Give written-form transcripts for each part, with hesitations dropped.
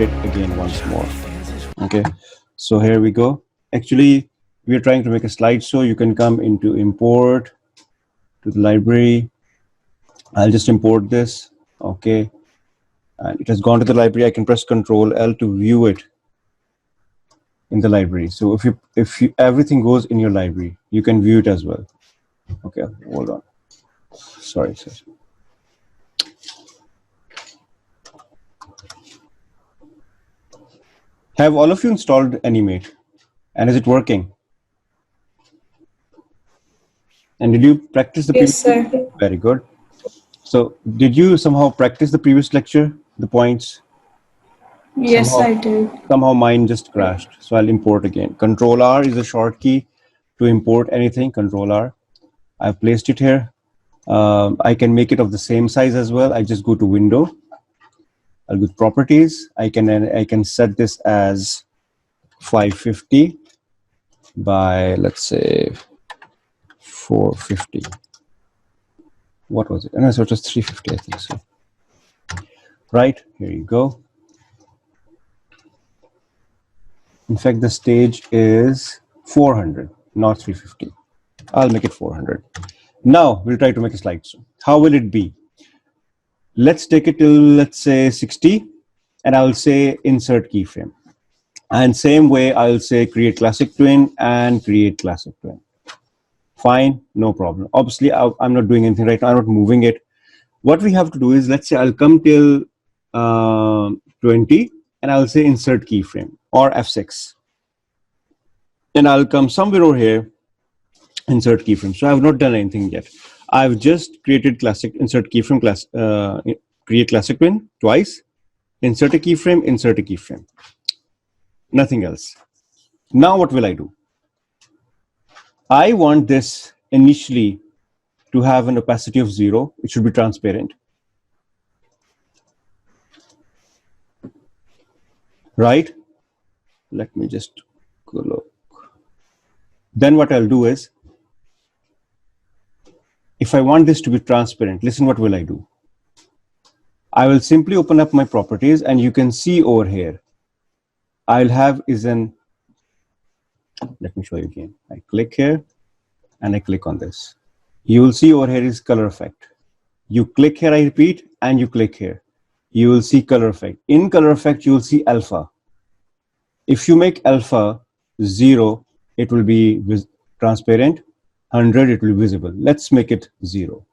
import it again once more. Okay, so here we go. Actually, we are trying to make a slideshow. You can come into import to the library. I'll just import this. Okay, and it has gone to the library. I can press Control L to view it in the library. So if you everything goes in your library, you can view it as well. Okay, hold on. Sorry. Have all of you installed Animate? And is it working? And did you practice the previous? Yes, sir. Very good. So did you somehow practice the previous lecture, the points? Yes, Somehow, I did. somehow mine just crashed. So I'll import again. Control R is a short key to import anything. Control R. I've placed it here. I can make it of the same size as well. I just go to Window. I'll go to Properties. I can set this as 550 by, let's say, 450. What was it? No, so it was 350, I think so. Right, here you go. In fact, the stage is 400, not 350. I'll make it 400. Now we'll try to make a slideshow. How will it be? Let's take it till, let's say, 60, and I'll say insert keyframe. And same way, I'll say create classic twin and create classic twin. Fine, no problem. Obviously, I'm not doing anything right now. I'm not moving it. What we have to do is, let's say I'll come till 20, and I'll say insert keyframe or F6. And I'll come somewhere over here, insert keyframe. So I have not done anything yet. I've just created classic insert keyframe class, create classic twin twice, insert a keyframe, nothing else. Now what will I do? I want this initially to have an opacity of 0. It should be transparent. Right? Let me just go look. Then what I'll do is, if I want this to be transparent, listen, what will I do? I will simply open up my properties, and you can see over here, I'll have is an, let me show you again. I click here and I click on this. You will see over here is color effect. You click here, I repeat, and you click here. You will see color effect. In color effect, you will see alpha. If you make alpha 0, it will be transparent. 100, it will be visible. Let's make it 0.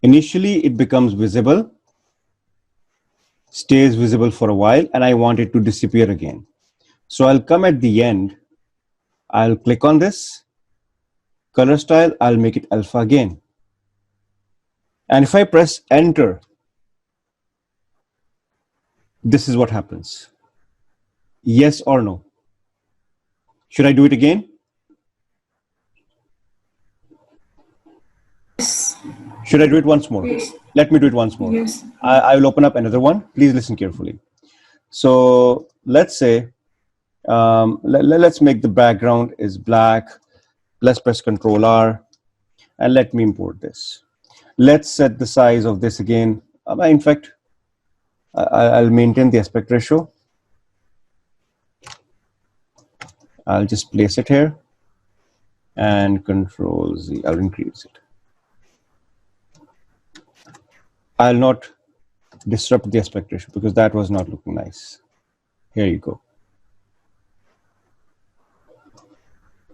Initially, it becomes visible, stays visible for a while, and I want it to disappear again. So I'll come at the end, I'll click on this, color style, I'll make it alpha again. And if I press enter, this is what happens. Yes or no? Should I do it again? Yes. Should I do it once more? Yes. Let me do it once more. Yes. I will open up another one. Please listen carefully. So let's say, let's make the background is black. Let's press Control R, and let me import this. Let's set the size of this again. In fact, I'll maintain the aspect ratio. I'll just place it here, and Control Z, I'll increase it. I'll not disrupt the aspect ratio because that was not looking nice. Here you go.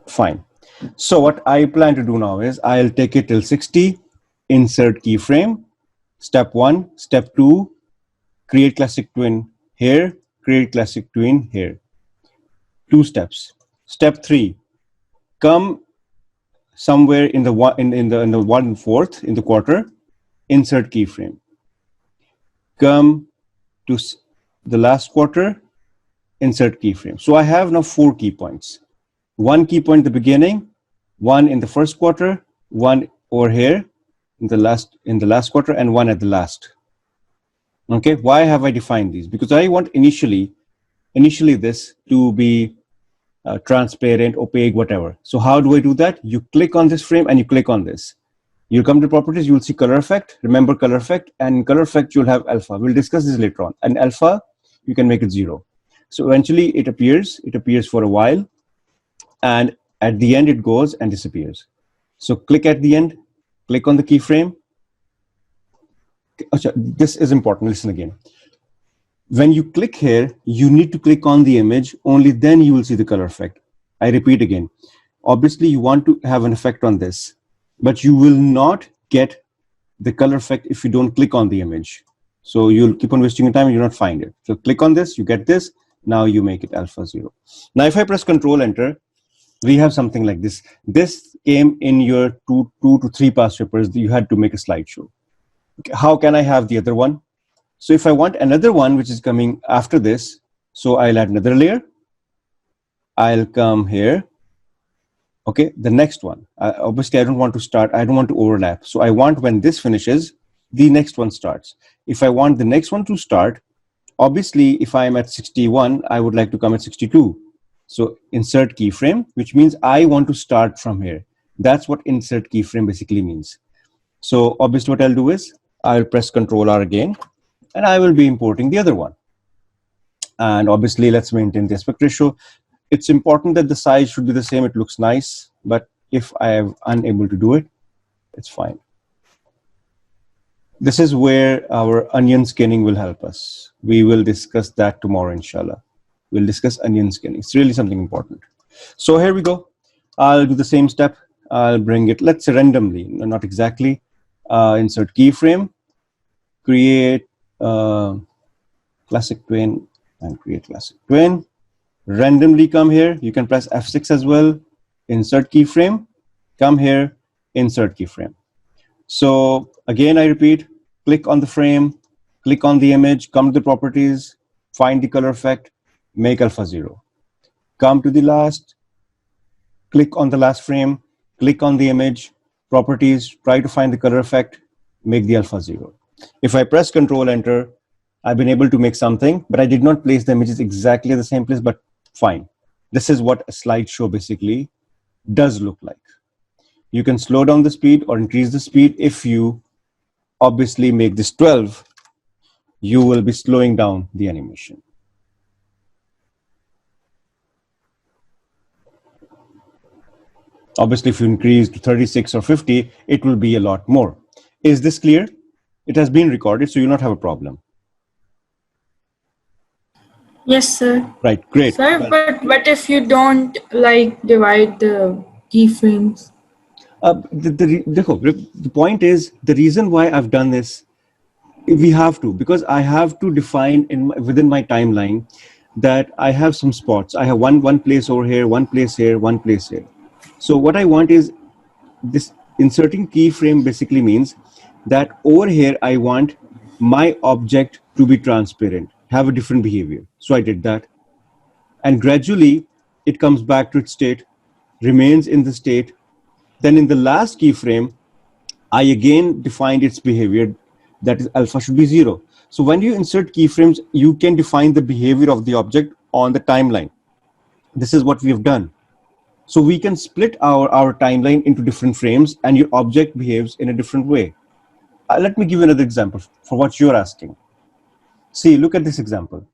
Fine. So what I plan to do now is I'll take it till 60, insert keyframe, step 1, step 2, create classic twin here, create classic twin here. 2 steps. Step 3, come somewhere in the 1/4 in the quarter, insert keyframe. Come to the last quarter, insert keyframe. So I have now 4 key points. 1 key point at the beginning, 1 in the first quarter, 1 over here in the last quarter, and 1 at the last. Okay, why have I defined these? Because I want initially this to be transparent, opaque, whatever. So how do I do that? You click on this frame and you click on this. You'll come to properties, you'll see color effect. Remember color effect, and in color effect, you'll have alpha. We'll discuss this later on. And alpha, you can make it 0. So eventually it appears for a while, and at the end it goes and disappears. So click at the end, click on the keyframe. This is important, listen again. When you click here, you need to click on the image, only then you will see the color effect. I repeat again. Obviously, you want to have an effect on this, but you will not get the color effect if you don't click on the image. So you'll keep on wasting your time and you'll not find it. So click on this, you get this. Now you make it alpha 0. Now, if I press Control Enter, we have something like this. This came in your two to three past papers. You had to make a slideshow. Okay, how can I have the other one? So if I want another one, which is coming after this, so I'll add another layer. I'll come here. Okay, the next one. Obviously, I don't want to overlap. So I want when this finishes, the next one starts. If I want the next one to start, obviously, if I'm at 61, I would like to come at 62. So insert keyframe, which means I want to start from here. That's what insert keyframe basically means. So obviously what I'll do is I'll press Control R again, and I will be importing the other one. And obviously let's maintain the aspect ratio. It's important that the size should be the same. It looks nice, but if I am unable to do it, it's fine. This is where our onion skinning will help us. We will discuss that tomorrow, inshallah. We'll discuss onion skinning. It's really something important. So here we go. I'll do the same step. I'll bring it, let's say randomly, not exactly. Insert keyframe, create classic tween, and create classic tween. Randomly come here. You can press F6 as well. Insert keyframe, come here, insert keyframe. So again, I repeat, click on the frame, click on the image, come to the properties, find the color effect, make alpha 0. Come to the last, click on the last frame, click on the image, properties, try to find the color effect, make the alpha 0. If I press Control Enter, I've been able to make something, but I did not place the images exactly at the same place, but fine. This is what a slideshow basically does look like. You can slow down the speed or increase the speed. If you obviously make this 12, you will be slowing down the animation. Obviously, if you increase to 36 or 50, it will be a lot more. Is this clear? It has been recorded, so you'll not have a problem. Yes, sir. Right, great. Sir, but what if you don't like divide the keyframes? The point is, the reason why I've done this, we have to, because I have to define within my timeline that I have some spots. I have one place over here, one place here, one place here. So what I want is this inserting keyframe basically means that over here I want my object to be transparent, have a different behavior. So I did that. And gradually it comes back to its state, remains in the state. Then in the last keyframe, I again defined its behavior, that is alpha should be 0. So when you insert keyframes, you can define the behavior of the object on the timeline. This is what we have done. So we can split our timeline into different frames and your object behaves in a different way. Let me give you another example for what you're asking. See, look at this example.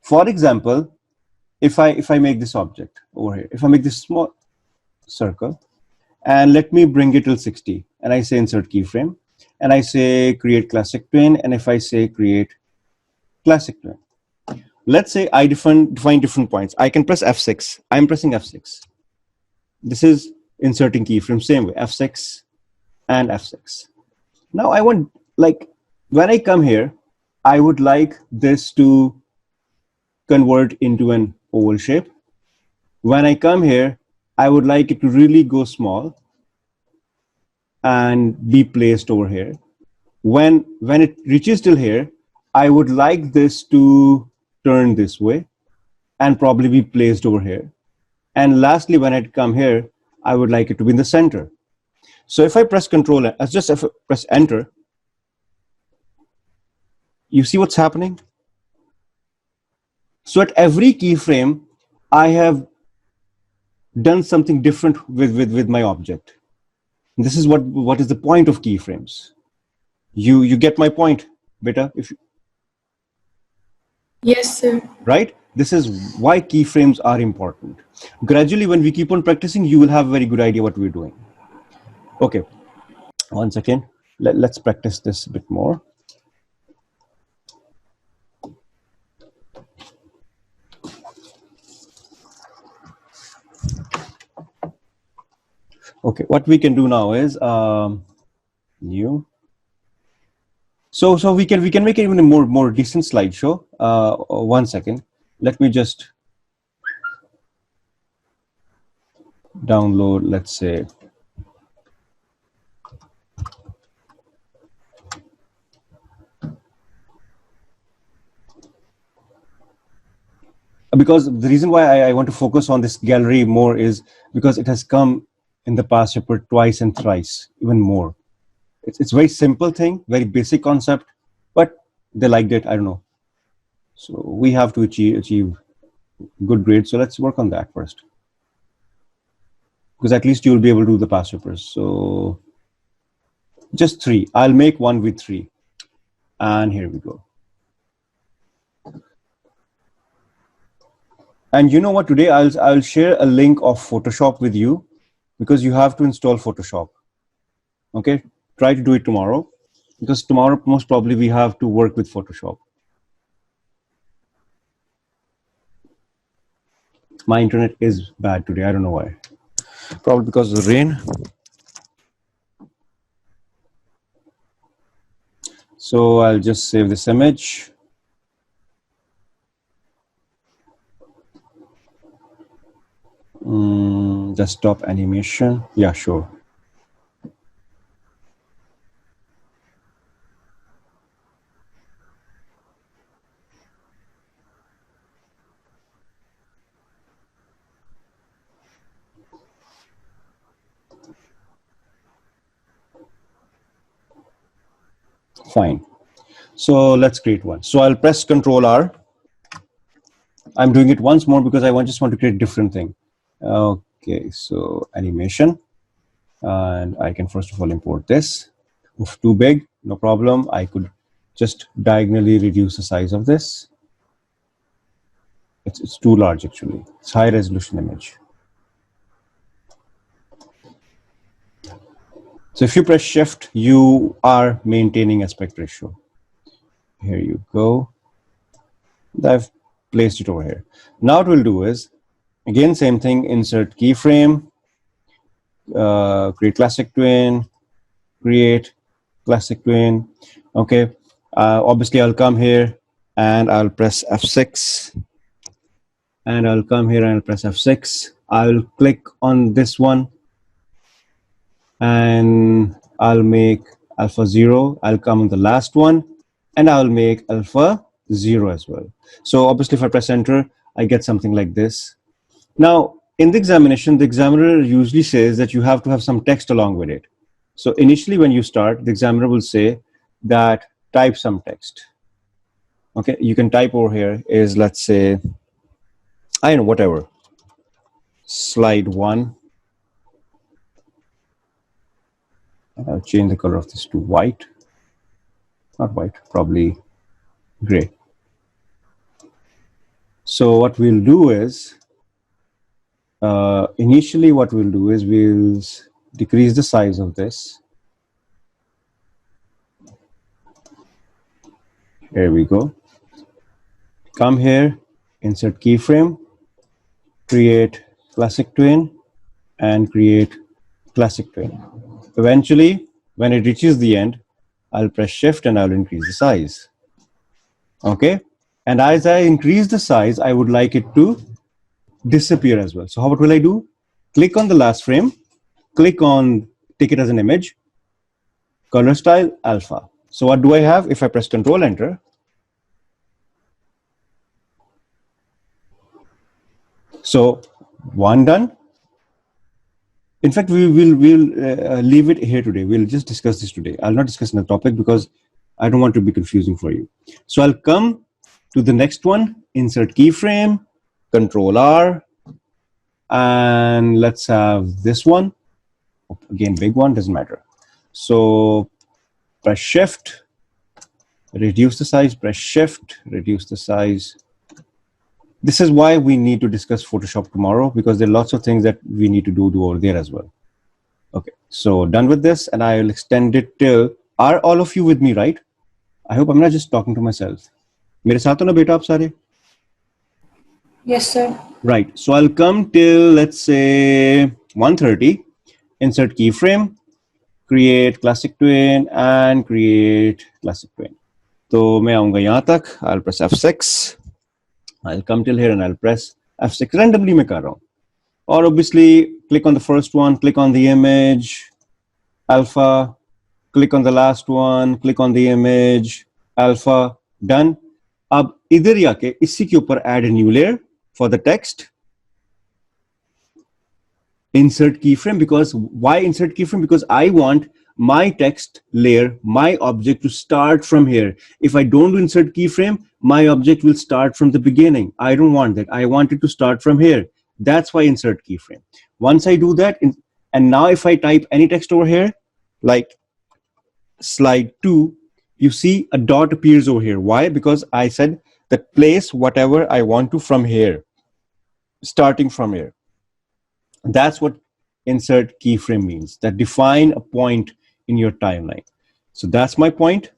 For example, if I make this object over here, if I make this small circle, and let me bring it till 60, and I say insert keyframe, and I say create classic tween, and if I say create classic tween, let's say I define different points. I can press F6. I'm pressing F6. This is inserting keyframe, same way, F6 and F6. Now I want, like, when I come here, I would like this to convert into an oval shape. When I come here, I would like it to really go small and be placed over here. When it reaches till here, I would like this to turn this way and probably be placed over here. And lastly, when I come here, I would like it to be in the center. So if I press Control, just press Enter, you see what's happening? So at every keyframe, I have done something different with my object. This is what is the point of keyframes. You get my point, beta? Yes, sir. Right? This is why keyframes are important. Gradually, when we keep on practicing, you will have a very good idea what we're doing. Okay, one second. Let's practice this a bit more. Okay, what we can do now is new. So we can make it even a more decent slideshow. 1 second. Let me just download, let's say, because the reason why I want to focus on this gallery more is because it has come in the past chapter twice and thrice, even more. It's very simple thing, very basic concept, but they liked it. I don't know. So we have to achieve good grades. So let's work on that first, because at least you'll be able to do the past papers. So just 3. I'll make one with 3, and here we go. And you know what? Today I'll share a link of Photoshop with you, because you have to install Photoshop. Okay, try to do it tomorrow, because tomorrow most probably we have to work with Photoshop. My internet is bad today. I don't know why. Probably because of the rain. So I'll just save this image. Desktop animation. Yeah, sure. Fine. So let's create one. So I'll press Control R. I'm doing it once more because I just want to create a different thing. Okay, so animation. And I can first of all import this. Oof, too big, no problem. I could just diagonally reduce the size of this. It's too large actually. It's high resolution image. So if you press Shift, you are maintaining aspect ratio. Here you go. I've placed it over here. Now what we'll do is, again, same thing, insert keyframe, create classic twin, create classic twin. Okay, obviously I'll come here and I'll press F6, and I'll come here and I'll press F6. I'll click on this one and I'll make alpha 0. I'll come on the last one and I'll make alpha 0 as well. So obviously if I press enter, I get something like this. Now in the examination, the examiner usually says that you have to have some text along with it. So initially when you start, the examiner will say that type some text. Okay, you can type over here is, let's say, I don't know, whatever, slide 1. I'll change the color of this to white. Not white, probably gray. So what we'll do is, initially what we'll do is we'll decrease the size of this. Here we go. Come here, insert keyframe, create classic twin, and create classic twin. Eventually, when it reaches the end, I'll press Shift and I'll increase the size. Okay, and as I increase the size, I would like it to disappear as well. So what will I do? Click on the last frame, click on take it as an image, color style alpha. So what do I have? If I press Control Enter, so one done. In fact, we'll leave it here today. We'll just discuss this today. I'll not discuss the topic because I don't want to be confusing for you. So I'll come to the next one, insert keyframe, Control R, and let's have this one. Again, big one, doesn't matter. So press shift, reduce the size, press shift, reduce the size. This is why we need to discuss Photoshop tomorrow, because there are lots of things that we need to do over there as well. Okay, so done with this, and I will extend it till, are all of you with me, right? I hope I'm not just talking to myself. मेरे साथ हो ना बेटा आप सारे? Yes, sir. Right, so I'll come till, let's say, 1:30, insert keyframe, create classic tween, and create classic tween. तो मैं आऊंगा यहाँ तक, I'll press F6, I'll come till here and I'll press F6. Randomly मैं कर रहा हूँ. Or obviously, click on the first one, click on the image, alpha, click on the last one, click on the image, alpha, done. अब इधर ही आके इसी के ऊपर add a new layer for the text. Insert keyframe, because why insert keyframe? Because I want my text layer, my object to start from here. If I don't insert keyframe, my object will start from the beginning. I don't want that. I want it to start from here. That's why insert keyframe. Once I do that, and now if I type any text over here, like slide 2, you see a dot appears over here. Why? Because I said that place whatever I want to from here, starting from here. That's what insert keyframe means, that define a point in your timeline. So that's my point.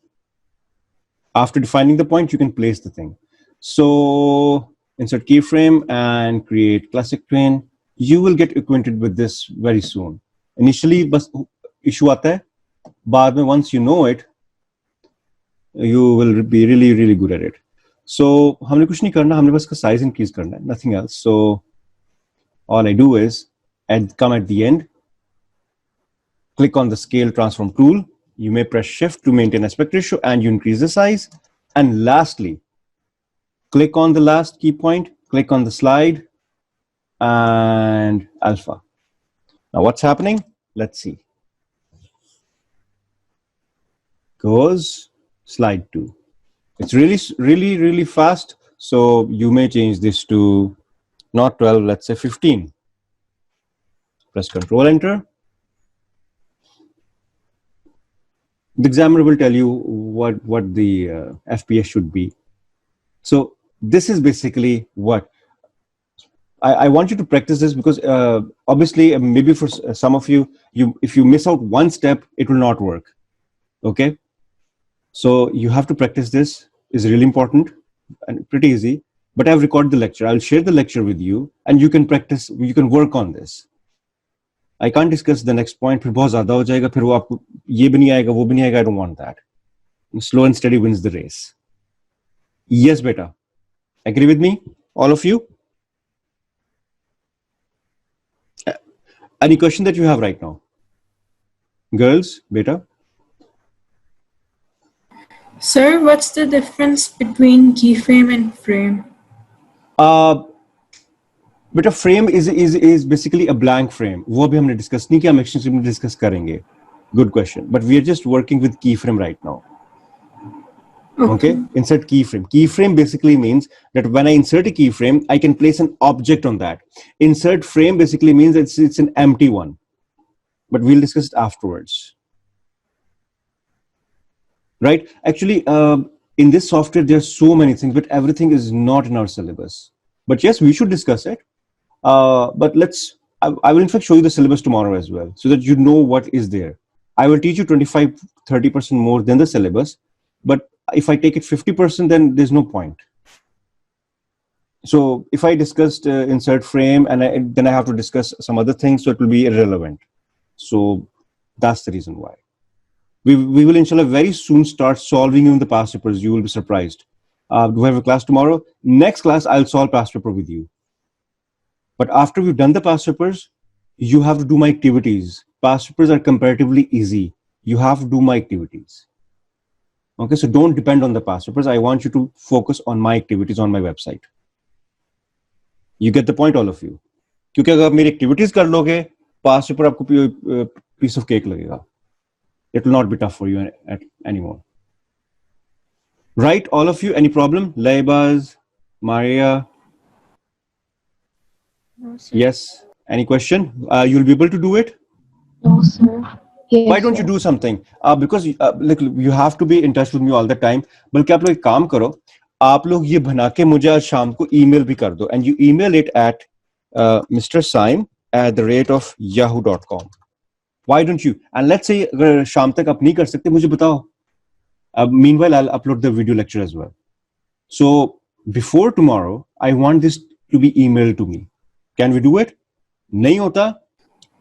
After defining the point, you can place the thing. So insert keyframe and create classic tween. You will get acquainted with this very soon. Initially, bas issue aata hai. Baad mein, once you know it, you will be really, really good at it. So हमने कुछ नहीं करना, हमने बस का size increase करना है, nothing else. So all I do is come at the end, click on the scale transform tool. You may press shift to maintain aspect ratio and you increase the size. And lastly, click on the last key point, click on the slide and alpha. Now what's happening? Let's see. Goes slide 2. It's really fast. So you may change this to not 12, let's say 15. Press Control Enter. The examiner will tell you what the FPS should be. So this is basically what I want you to practice this, because obviously maybe for some of you, if you miss out one step, it will not work. Okay, so you have to practice this. Is really important and pretty easy. But I've recorded the lecture. I'll share the lecture with you, and you can practice. You can work on this. I can't discuss the next point. फिर बहुत ज़्यादा हो जाएगा. फिर वो आपको ये भी नहीं आएगा, वो भी नहीं आएगा. I don't want that. Slow and steady wins the race. Yes, beta. Agree with me, all of you? Any question that you have right now? Girls, beta? Sir, what's the difference between keyframe and frame? But a frame is basically a blank frame. वो भी हमने discuss नहीं किया, हम extensively में discuss करेंगे. Good question. But we are just working with keyframe right now. Okay. Insert keyframe. Keyframe basically means that when I insert a keyframe, I can place an object on that. Insert frame basically means it's an empty one. But we'll discuss it afterwards. Right? Actually, in this software, there's so many things, but everything is not in our syllabus. But yes, we should discuss it. But I will in fact show you the syllabus tomorrow as well, so that you know what is there. I will teach you 25-30% more than the syllabus, but if I take it 50%, then there's no point. So if I discussed insert frame and then I have to discuss some other things, so it will be irrelevant. So that's the reason why. We will inshallah very soon start solving even the past papers. You will be surprised. Do we have a class tomorrow? Next class, I'll solve past paper with you. But after we've done the past papers, you have to do my activities. Past papers are comparatively easy. You have to do my activities. Okay, so don't depend on the past papers. I want you to focus on my activities on my website. You get the point, all of you? क्योंकि अगर आप मेरी activities कर लोगे, past paper आपको piece of cake लगेगा. It will not be tough for you anymore. Right, all of you? Any problem? Laibaz, Maria? No, sir. Yes. Any question? You'll be able to do it? No, sir. Why Yes, don't you sir. do something? Because like you have to be in touch with me all the time. बल्कि आप लोग एक काम करो, आप लोग ये बना के मुझे आज शाम को email भी कर दो, and you email it at mrsaim@yahoo.com. Why don't you? And let's say अगर शाम तक आप नहीं कर सकते, मुझे बताओ. Meanwhile, I'll upload the video lecture as well. So before tomorrow, I want this to be emailed to me. Can we do it? नहीं होता,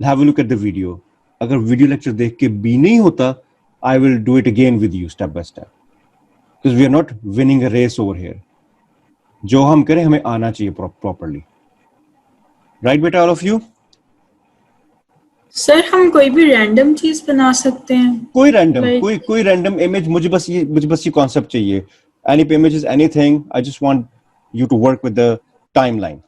have a look at the video. अगर वीडियो लेक्चर देख के भी नहीं होता, I will do it again with you step by step. Because we are not winning a race over here. जो हम करें हमें आना चाहिए properly. Right बेटा, all of you? सर हम कोई भी रैंडम चीज बना सकते हैं. कोई random, Like कोई random image. मुझे बस ये concept चाहिए. Any images, anything. I just want you to work with the timeline.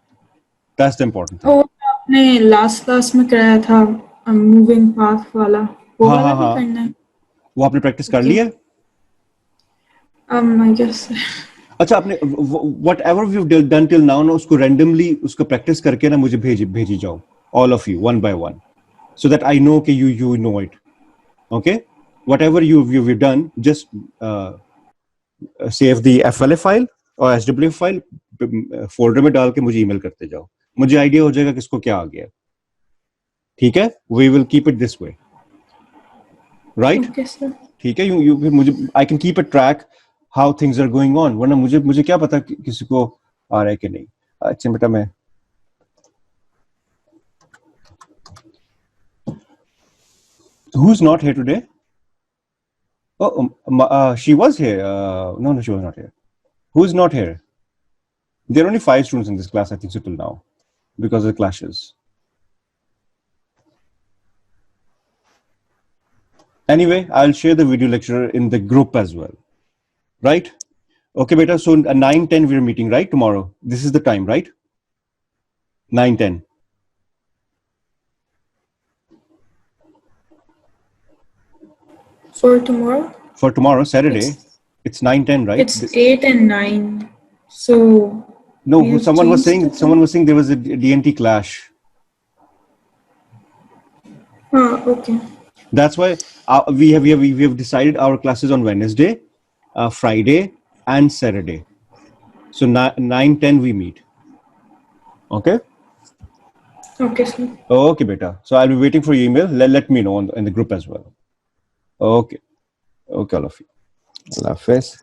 That's the important thing. वो आपने लास्ट क्लास में कराया था मूविंग पाथ वाला, वो हाँ वाला हाँ भी हाँ, करना है. वो आपने प्रैक्टिस कर ओके. लिया? I guess. अच्छा, आपने whatever we've done till now ना, उसको randomly उसको प्रैक्टिस करके ना मुझे भेजी जाओ, all of you one by one, so that I know कि you know it. Okay, whatever you've done, just save the FLA file और SWF file फोल्डर में डाल के मुझे ईमेल करते जाओ, मुझे आइडिया हो जाएगा किसको क्या आ गया. ठीक है, we will keep it this way, right? Okay sir. ठीक है, you मुझे I can keep a track how things are going on. वरना मुझे क्या पता किसी को आ रहा है कि नहीं. अच्छा बेटा, मैं who's not here today? Oh, she was here. No, she was not here. Who's not here? There are only 5 students in this class, I think, so till now, because of the clashes. Anyway, I'll share the video lecture in the group as well. Right? Okay, beta. So at 9:10 we're meeting, right? Tomorrow. This is the time, right? 9:10. For tomorrow? For tomorrow, Saturday, it's 9:10, right? It's 8 and 9. So No, we've someone was changed the saying there was a DNT clash. Okay. That's why we have decided our classes on Wednesday, Friday, and Saturday. So 9:10 we meet. Okay. Okay, sir. Okay, beta. So I'll be waiting for your email. Let me know in the group as well. Okay. Okay, all of you. Allah Hafiz.